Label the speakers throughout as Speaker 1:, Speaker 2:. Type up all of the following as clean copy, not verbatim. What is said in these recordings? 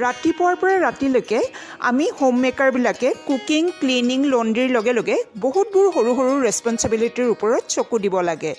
Speaker 1: ৰাতিপুৱাৰ পৰা ৰাতিলৈকে আমি হোম মেকাৰবিলাকে কুকিং, ক্লিনিং, লণ্ড্ৰিৰ লগে লগে বহুতবোৰ সৰু সৰু ৰেছপনচিবিলিটিৰ ওপৰত চকু দিব লাগে,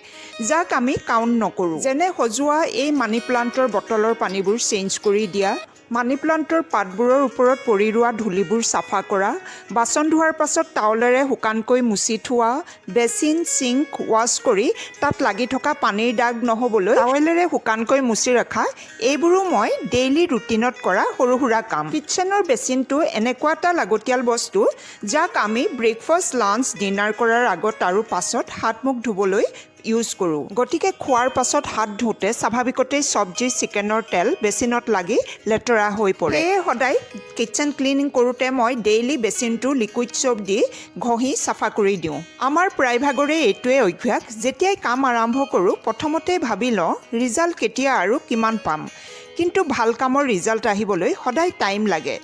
Speaker 1: যাক আমি কাউণ্ট নকৰোঁ। যেনে সজোৱা এই মানি প্লাণ্টৰ বটলৰ পানীবোৰ চেঞ্জ কৰি দিয়া, মানি প্লাণ্টৰ পাতবোৰৰ ওপৰত পৰি ৰোৱা ধূলিবোৰ চাফা কৰা, বাচন ধোৱাৰ পাছত টাৱেলেৰে শুকানকৈ মুচি থোৱা, বেচিন, চিংক ৱাছ কৰি তাত লাগি থকা পানীৰ দাগ নহ'বলৈ টাৱেলেৰে শুকানকৈ মুচি ৰখা, এইবোৰো মই ডেইলি ৰুটিনত কৰা সৰু সুৰা কাম। কিটচেনৰ বেচিনটো এনেকুৱা এটা লাগতিয়াল বস্তু যাক আমি ব্ৰেকফাষ্ট, লাঞ্চ, ডিনাৰ কৰাৰ আগত আৰু পাছত হাত মুখ ধুবলৈ ইউজ কৰোঁ। গতিকে খোৱাৰ পাছত হাত ধুওঁতে স্বাভাৱিকতেই চব্জি, চিকেনৰ তেল বেচিনত লাগি লেতেৰা হৈ পৰে। সেয়ে সদায় কিটচেন ক্লিনিং কৰোঁতে মই ডেইলি বেচিনটো লিকুইড চ'প দি ঘঁহি চাফা কৰি দিওঁ। আমাৰ প্ৰায়ভাগৰে এইটোৱে অভ্যাস, যেতিয়াই কাম আৰম্ভ কৰোঁ প্ৰথমতে ভাবি লওঁ ৰিজাল্ট কেতিয়া আৰু কিমান পাম। কিন্তু ভাল কামৰ ৰিজাল্ট আহিবলৈ সদায় টাইম লাগে।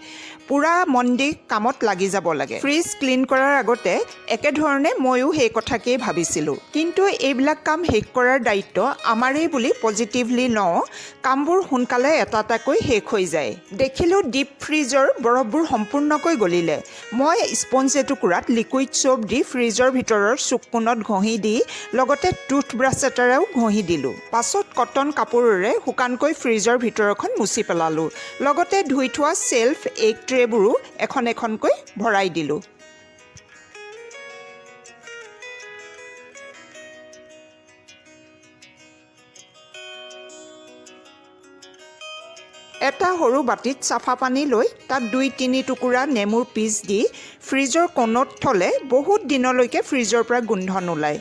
Speaker 1: পূৰা মন দি কামত লাগি যাব লাগে। ফ্ৰিজ ক্লিন কৰাৰ আগতে একেধৰণে ময়ো সেই কথাকেই ভাবিছিলোঁ। কিন্তু এইবিলাক কাম শেষ কৰাৰ দায়িত্ব আমাৰেই বুলি পজিটিভলি লওঁ। কামবোৰ সোনকালে এটা এটাকৈ শেষ হৈ যায়। দেখিলোঁ ডিপ ফ্ৰিজৰ বৰফবোৰ সম্পূৰ্ণকৈ গলিলে। মই স্পঞ্জ এটুকুৰাত লিকুইড চ'প দি ফ্ৰিজৰ ভিতৰৰ চুককোণত ঘঁহি দি লগতে টুথব্ৰাছ এটাৰেও ঘঁহি দিলোঁ। পাছত কটন কাপোৰেৰে শুকানকৈ ফ্ৰিজৰ ভিতৰখন মুচি পেলালোঁ। লগতে ধুই থোৱা চেল্ফ, এগ ট্ৰেবোৰো এখন এখনকৈ ভৰাই দিলোঁ। এটা সৰু বাটিত চাফা পানী লৈ তাত 2-3 টুকুৰা নেমুৰ পিচ দি ফ্ৰিজৰ কোণত থ'লে বহুত দিনলৈকে ফ্ৰিজৰ পৰা গোন্ধ নোলায়।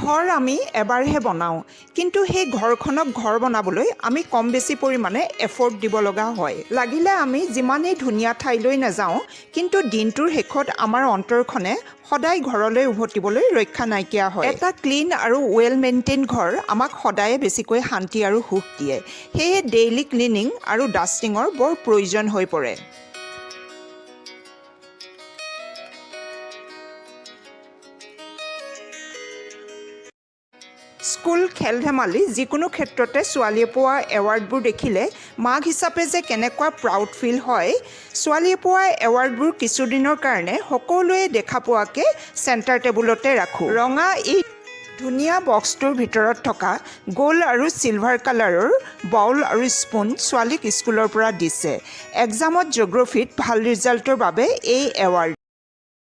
Speaker 1: ঘৰ আমি এবাৰহে বনাওঁ, কিন্তু সেই ঘৰখনক ঘৰ বনাবলৈ আমি কম বেছি পৰিমাণে এফৰ্ট দিব লগা হয়। লাগিলে আমি যিমানেই ধুনীয়া ঠাইলৈ নাযাওঁ, কিন্তু দিনটোৰ শেষত আমাৰ অন্তৰখনে সদায় ঘৰলৈ উভতিবলৈ ৰক্ষা নাইকিয়া হয়। এটা ক্লিন আৰু ৱেল মেইনটেইন ঘৰ আমাক সদায়ে বেছিকৈ শান্তি আৰু সুখ দিয়ে। সেয়ে ডেইলি ক্লিনিং আৰু ডাষ্টিঙৰ বৰ প্ৰয়োজন হৈ পৰে। স্কুল, খেল-ধেমালি যিকোনো ক্ষেত্ৰতে ছোৱালীয়ে পোৱা এৱাৰ্ডবোৰ দেখিলে মাক হিচাপে যে কেনেকুৱা প্ৰাউড ফিল হয়। ছোৱালীয়ে পোৱা এৱাৰ্ডবোৰ কিছুদিনৰ কাৰণে সকলোৱে দেখা পোৱাকৈ চেণ্টাৰ টেবুলতে ৰাখোঁ। ৰঙা এই ধুনীয়া বক্সটোৰ ভিতৰত থকা গোল্ড আৰু চিলভাৰ কালাৰৰ বাউল আৰু স্পুন ছোৱালীক স্কুলৰ পৰা দিছে। এক্সামত জিঅ'গ্ৰাফীত ভাল ৰিজাল্টৰ বাবে এই এৱাৰ্ড।